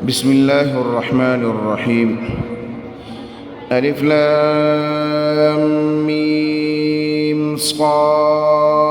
بسم الله الرحمن الرحيم. ألف لام ميم صاد.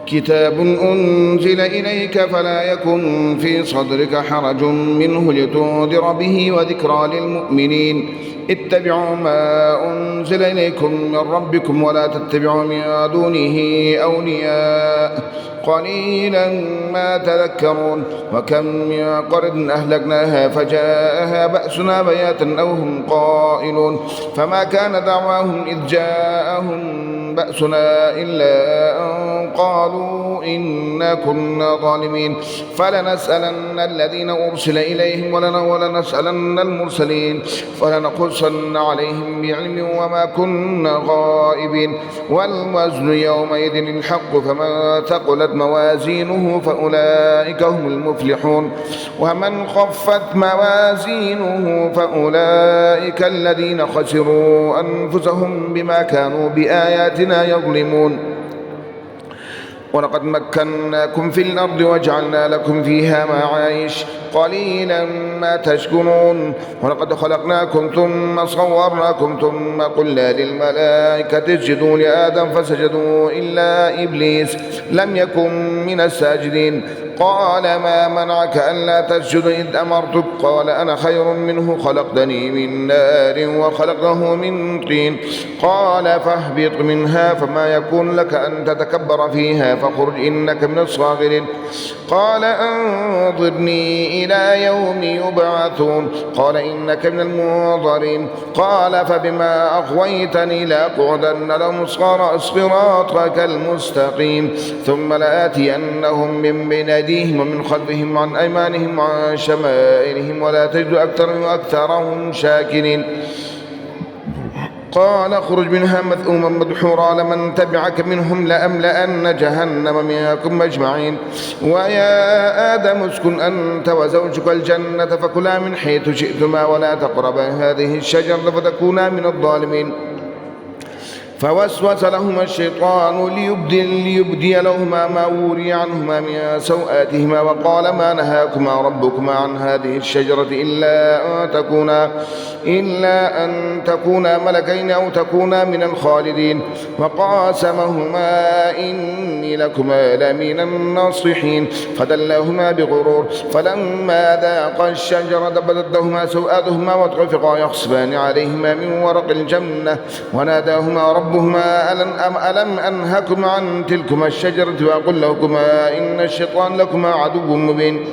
كتاب أنزل إليك فلا يكن في صدرك حرج منه لتنذر به وذكرى للمؤمنين. اتبعوا ما أنزل إليكم من ربكم ولا تتبعوا من دونه أولياء قليلا ما تذكرون. وكم من قرن أهلكناها فجاءها بأسنا بياتا أو هم قائلون. فما كان دعواهم إذ جاءهم بأسنا إلا أن قالوا إنا كنا ظالمين. فلنسألن الذين أرسل إليهم ولنسألن المرسلين فلنقصن عليهم بعلم وما كنا غائبين. والوزن يومئذ الحق فمن ثقلت موازينه فأولئك هم المفلحون. ومن خفت موازينه فأولئك الذين خسروا أنفسهم بما كانوا بآياتنا يظلمون. ولقد مكناكم في الأرض وجعلنا لكم فيها معايش قليلا ما تشكرون. ولقد خلقناكم ثم صورناكم ثم قلنا للملائكة اسجدوا لآدم فسجدوا إلا إبليس لم يكن من الساجدين. قال ما منعك ألا تسجد إذ أمرتك؟ قال أنا خير منه خلقتني من نار وخلقته من طين. قال فاهبط منها فما يكون لك أن تتكبر فيها فاخرج إنك من الصاغرين. قال أنظرني إلى يوم يبعثون. قال إنك من المنظرين. قال فبما أغويتني لأقعدن لهم صراطك المستقيم ثم لآتينهم من بين أيديهم ومن خلفهم وعن أيمانهم وعن شمائلهم ولا تجد أكثرهم شاكرين. قال اخرج منها مذءوما مدحورا لمن تبعك منهم لأملأن جهنم منكم أجمعين. ويا آدم اسكن أنت وزوجك الجنة فكلا من حيث شئتما ولا تقربا هذه الشجرة فتكونا من الظالمين. فوسوس لهما الشيطان ليبدي لهما ما وري عنهما من سوآتهما وقال ما نهاكما ربكما عن هذه الشجرة إلا أن تكونا ملكين أو تكونا من الخالدين. وقاسمهما إني لكما لمن الناصحين فدلاهما بغرور. فلما ذاقا الشجرة بدت لهما سوآتهما وطفقا يخصفان عليهما من ورق الجنة وناداهما ربهما ألم أنهكما عن تلكما الشجرة وأقل لكما إن الشيطان لكما عدو مبين.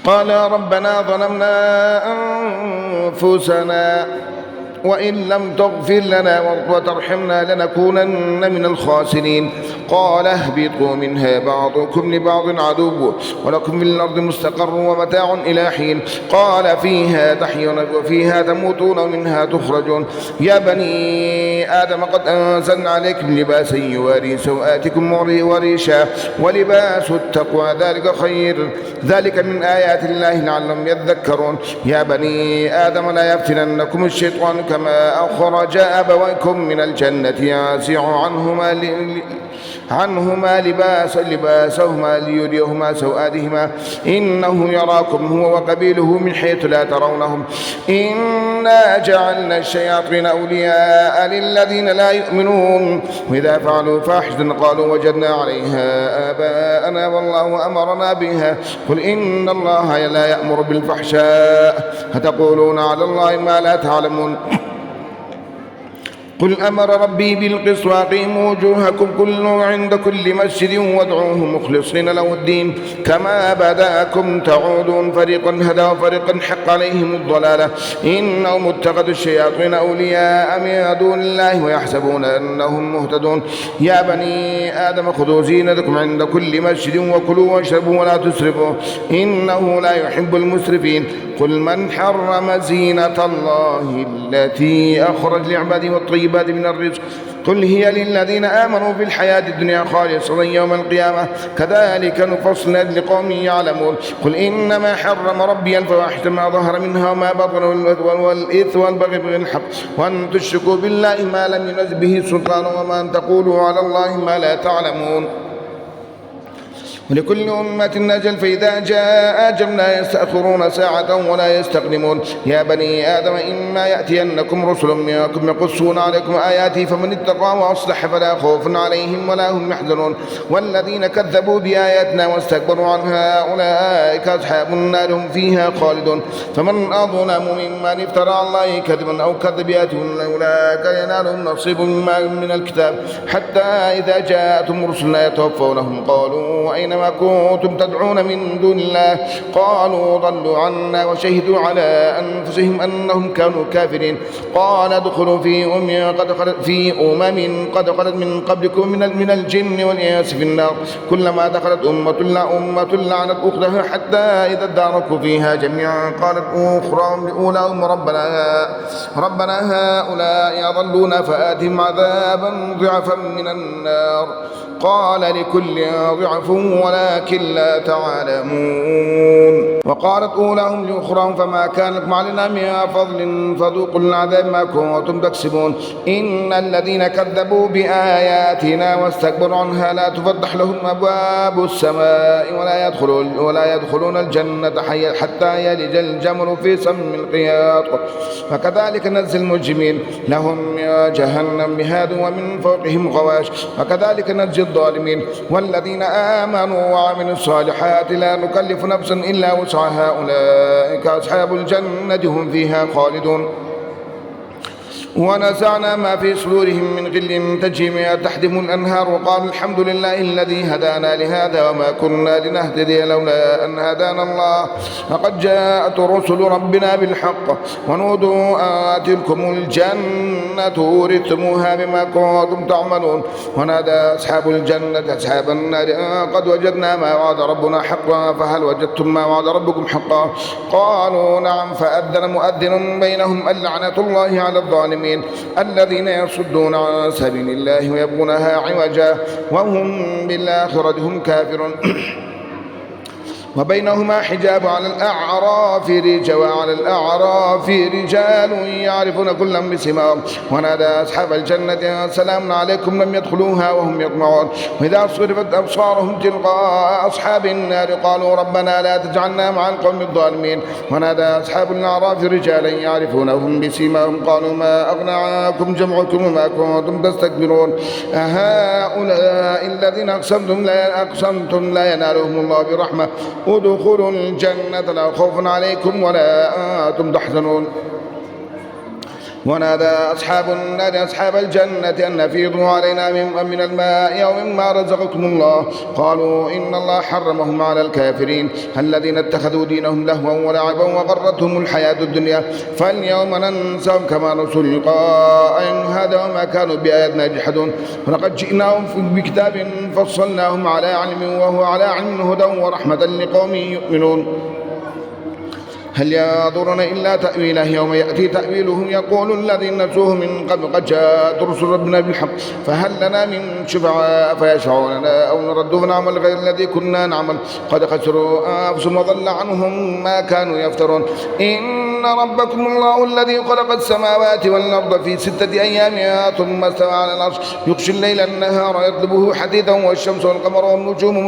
قالا ربنا ظلمنا أنفسنا وإن لم تغفر لنا وترحمنا لنكونن من الخاسرين. قال اهبطوا منها بعضكم لبعض عدو ولكم في الأرض مستقر ومتاع إلى حين. قال فيها تحيون وفيها تموتون ومنها تخرجون. يا بني آدم قد أنزلنا عليكم لباسا يواري سوآتكم وريشا ولباس التقوى ذلك خير ذلك من آيات الله لعلهم يذكرون. يا بني آدم لا يفتننكم الشيطان كما أخرج أبويكم من الجنة ينزع عنهما لباسهما ليريهما سوآتهما إنه يراكم هو وقبيله من حيث لا ترونهم. إنا جعلنا الشياطين أولياء للذين لا يؤمنون وإذا فعلوا فاحشة قالوا وجدنا عليها آباءنا والله أمرنا بها. قل إن الله لا يأمر بالفحشاء أتقولون على الله ما لا تعلمون. قل أمر ربي بالقسط وأقيموا وجوهكم عند كل مسجد وادعوه مخلصين له الدين كما بدأكم تعودون. فريقا هدى وفريقا حق عليهم الضلالة إنهم اتخذوا الشياطين أولياء من دون الله ويحسبون أنهم مهتدون. يا بني آدم خذوا زينتكم عند كل مسجد وكلوا واشربوا ولا تسرفوا إنه لا يحب المسرفين. قل من حرم زينة الله التي أخرج لعباده والطيبات من الرزق قل هي للذين آمنوا في الحياة الدنيا خالصة يوم القيامة كذلك نفصل لقوم يعلمون. قل إنما حرم ربي الفواحش ما ظهر منها وما بطن والإثم والبغي بغير الحق وأن تشركوا بالله ما لم ينزل به سلطان وما أن تقولوا على الله ما لا تعلمون. ولكل أمة أجل فإذا جاء أجل لا يستأخرون ساعة ولا يستقدمون يا بني آدم إما يأتينكم رسل منكم يقصون عليكم آياتي فمن اتقى وأصلح فلا خوف عليهم ولا هم يحزنون والذين كذبوا بآياتنا واستكبروا عنها أولئك أصحاب النار هم فيها خالدون فمن أظلم ممن افترى على الله كذبا أو كذب بآياته أولئك ينالهم نصيب من الكتاب حتى إذا جاءتهم رسلنا يتوفونهم قالوا أين ما كنتم تدعون من دون الله قالوا ضلوا عنا وشهدوا على أنفسهم أنهم كانوا كافرين قال ادخلوا في أمم قد خلت من قبلكم من الجن والإنس في النار كلما دخلت أمة لعنت أختها حتى إذا اداركوا فيها جميعا قالت أخراهم لأولاهم ربنا هؤلاء أضلونا فآتهم عذابا ضعفا من النار قال لكل ضعف ولكن لا تعلمون وقالت أولاهم لأخراهم فما كانت علينا من فضل فذوقوا العذاب ما كنتم تكسبون إن الذين كذبوا بآياتنا واستكبروا عنها لا تفتح لهم أبواب السماء ولا يدخلون الجنة حتى يلج الجمل في سم الخياط فكذلك نزل المجرمين لهم من جهنم مهاد ومن فوقهم غواش وكذلك نجزي الظالمين والذين آمنوا وعملوا الصالحات لا نكلف نفسا إلا وسعها أولئك أصحاب الجنة هم فيها خالدون ونزعنا ما في صدورهم من غل تجري من تحتهم الأنهار وقالوا الحمد لله الذي هدانا لهذا وما كنا لنهتدي لولا أن هدانا الله لقد جاءت رسل ربنا بالحق ونودوا آتلكم الجنة أورثتموها بما كنتم تعملون ونادى أصحاب الجنة أصحاب النار قد وجدنا ما وعد ربنا حقا فهل وجدتم ما وعد ربكم حقا قالوا نعم فأذن مؤذن بينهم اللعنة الله على الظالمين الذين يصدون عن سبيل الله ويبغونها عوجا وهم بالآخرة هم كافرون وبينهما حجاب على الأعراف رجال يعرفون كلا بسيماهم ونادى أصحاب الجنة سلام عليكم لم يدخلوها وهم يطمعون وإذا صرفت أبصارهم تلقاء أصحاب النار قالوا ربنا لا تجعلنا مع القوم الظالمين ونادى أصحاب الأعراف رجالا يعرفونهم بسيماهم قالوا ما أغنى عنكم جمعكم وما كنتم تستكبرون أهؤلاء الذين أقسمتم لا ينالهم الله برحمة ادخلوا الجنة لا خوف عليكم ولا أنتم تحزنون ونادى أصحاب النار أصحاب الجنة أن أفيضوا علينا من الماء أو مما رزقكم الله قالوا إن الله حرمهم على الكافرين الذين اتخذوا دينهم لهوا ولعبا وغرتهم الحياة الدنيا فاليوم ننساهم كما نسوا لقاء هذا وما كانوا بآياتنا يجحدون ولقد جئناهم بكتاب فصلناهم على علم وهو على علم هدى ورحمة لقوم يؤمنون هل ينظرون إلا تأويله يوم يأتي تأويله يقول الذين نسوه من قبل قد جاءت رسل ربنا بالحق فهل لنا من شفعاء فيشفعوا لنا أو نرد فنعمل غير الذي كنا نعمل قد خسروا أنفسهم وضل عنهم ما كانوا يفترون إن ربكم الله الذي خلق السماوات والأرض في 6 أيام ثم استوى على العرش يغشي الليل النهار يطلبه حديثا والشمس والقمر والنجوم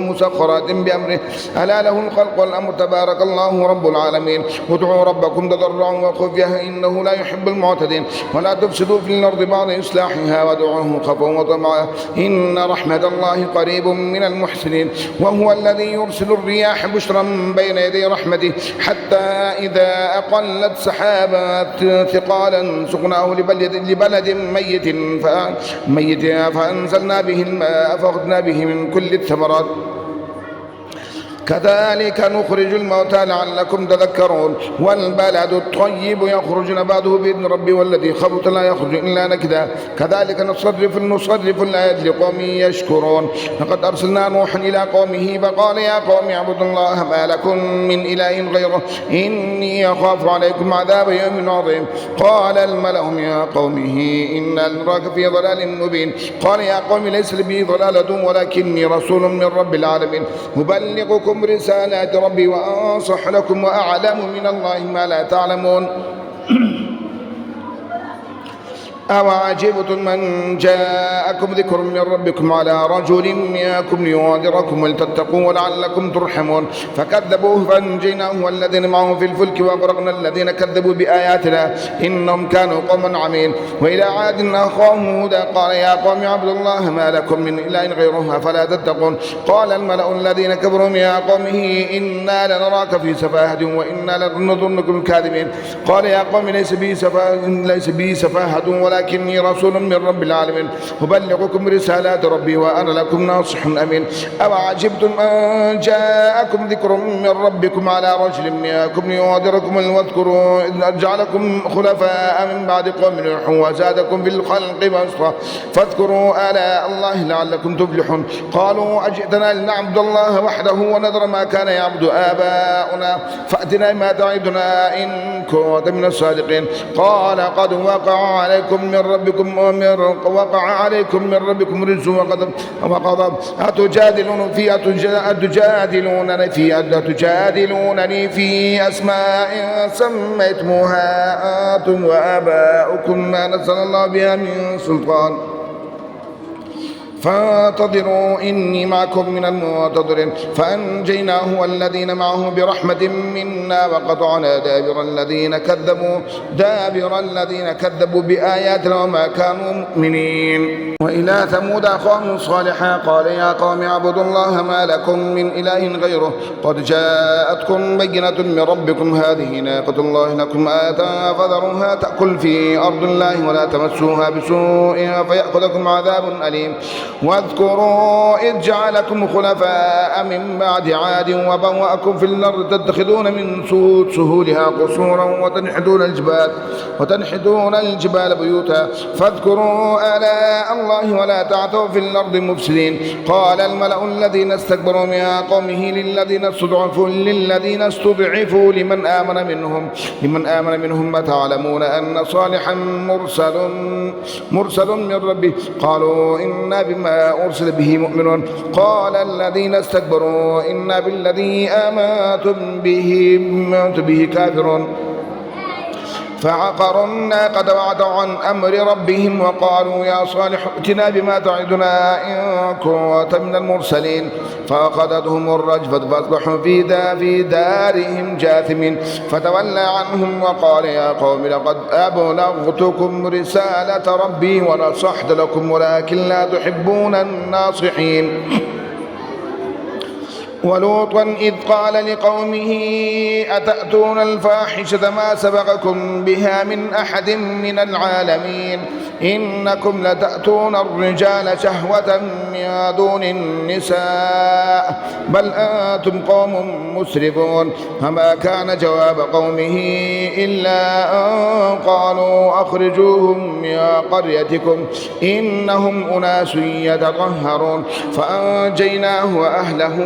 مسخرات بأمره ألا له الخلق والأمر تبارك الله رب العالمين ادعوا ربكم تضرعا وخفيا إنه لا يحب المعتدين ولا تفسدوا في الأرض بعد إصلاحها وادعوه خوفا وطمعا إن رحمة الله قريب من المحسنين وهو الذي يرسل الرياح بشرا بين يدي رحمته حتى إذا أقلت سحابات ثقالا سقناه لبلد ميت فأنزلنا به الماء فأخذنا به من كل الثمرات كذلك نخرج الموتى لعلكم تذكرون والبلد الطيب يخرج نباته بإذن ربي والذي خبث لا يخرج إلا نكدا كذلك نصرف الآيات لقوم يشكرون لقد أرسلنا نوحا إلى قومه فقال يا قوم اعبدوا الله ما لكم من إله غيره إني أخاف عليكم عذاب يوم عظيم قال الملأ يا قومه إنا لنراك في ضلال مبين قال يا قوم ليس بي ضلالة ولكني رسول من رب العالمين أبلغكم رسالات ربي وأنصح لكم وأعلم من الله ما لا تعلمون أوعجبتم من جاءكم ذكر من ربكم على رجل منكم لينذركم ولتتقوا ولعلكم ترحمون فكذبوه فأنجيناه والذين معه في الفلك وأغرقنا الذين كذبوا بآياتنا إنهم كانوا قوما عمين. وإلى عاد أخاهم هودا قال يا قوم اعبدوا الله ما لكم من إله غيره أفلا تتقون. قال الملأ الذين كفروا يا قومه إنا لنراك في سفاهة وإنا لنظنكم كاذبين. قال يا قوم ليس بي سفاهة ولكني رسول من رب العالمين أبلغكم رسالات ربي وأنا لكم ناصح أمين. أوعجبتم أن جاءكم ذكر من ربكم على رجل منكم لينذركم واذكروا إذ جعلكم خلفاء من بعد قوم نوح وزادكم في الخلق بسطة فاذكروا آلاء الله لعلكم تفلحون. قالوا أجئتنا لنعبد الله وحده ونذر ما كان يعبد آباؤنا فأتنا ما تعدنا إن كنت من الصادقين. قال قد وقع عليكم من ربكم رجس وغضب أتجادلونني في أسماء سميتموها أنتم وآباؤكم ما نزل الله بها من سلطان فانتظروا إني معكم من المنتظرين. فأنجيناه والذين معه برحمة منا وقطعنا دابر الذين كذبوا بآياتنا وما كانوا مؤمنين. وإلى ثمود أخاهم صالحا قال يا قوم اعبدوا الله ما لكم من إله غيره قد جاءتكم بينة من ربكم هذه ناقة الله لكم آية فذروها تأكل في أرض الله ولا تمسوها بسوء فيأخذكم عذاب أليم. واذكروا إذ جعلكم خلفاء من بعد عاد وبوأكم في الأرض تتخذون من سهولها قصورا وتنحتون الجبال بيوتا فاذكروا آلاء الله ولا تعثوا في الأرض مفسدين. قال الملأ الذين استكبروا من قومه للذين استضعفوا لمن آمن منهم أتعلمون أن صالحا مرسل من ربه قالوا إنا بما أرسل به مؤمنون. قال الذين استكبروا إنا بالذي آمنتم به كافرون. فعقروا الناقة وعتوا عن أمر ربهم وقالوا يا صالح ائتنا بما تعدنا إن كنت من المرسلين. فأخذتهم الرجفة فأصبحوا في دارهم جاثمين. فتولى عنهم وقال يا قوم لقد أبلغتكم رسالة ربي ونصحت لكم ولكن لا تحبون الناصحين. ولوطا إذ قال لقومه أتأتون الفاحشة ما سبقكم بها من أحد من العالمين إنكم لتأتون الرجال شهوة من دون النساء بل أنتم قوم مسرفون. فما كان جواب قومه إلا أن قالوا أخرجوهم من قريتكم إنهم أناس يتطهرون. فأنجيناه وأهله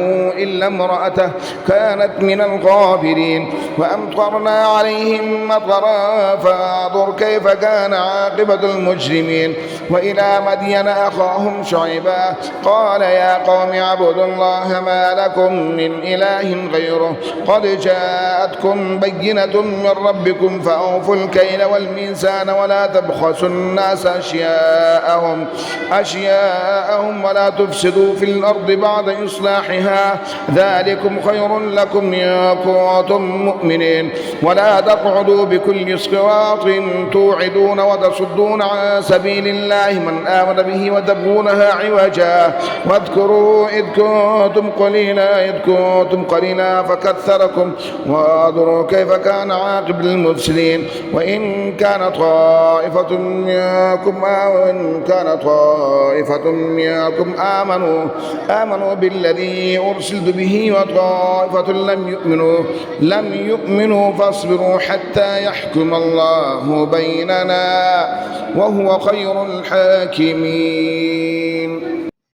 إلا امرأته كانت من الغابرين وأمطرنا عليهم مطرا فانظر كيف كان عاقبة المجرمين. وإلى مدين أخاهم شعيبا قال يا قوم اعبدوا الله ما لكم من إله غيره قد جاءتكم بينة من ربكم فأوفوا الكيل والميزان ولا تبخسوا الناس أشياءهم ولا تفسدوا في الأرض بعد إصلاحها ذلكم خير لكم إن كنتم مؤمنين. ولا تقعدوا بكل صراط توعدون وتصدون عن سبيل الله من آمن به وتبغونها عوجا. واذكروا إذ كنتم قليلا فكثركم وانظروا كيف كان عاقبة المفسدين. وإن كان طائفة منكم آمنوا بالذي أرسلت به وطائفة لم يؤمنوا فاصبروا حتى يحكم الله بيننا وهو خير الحاكمين.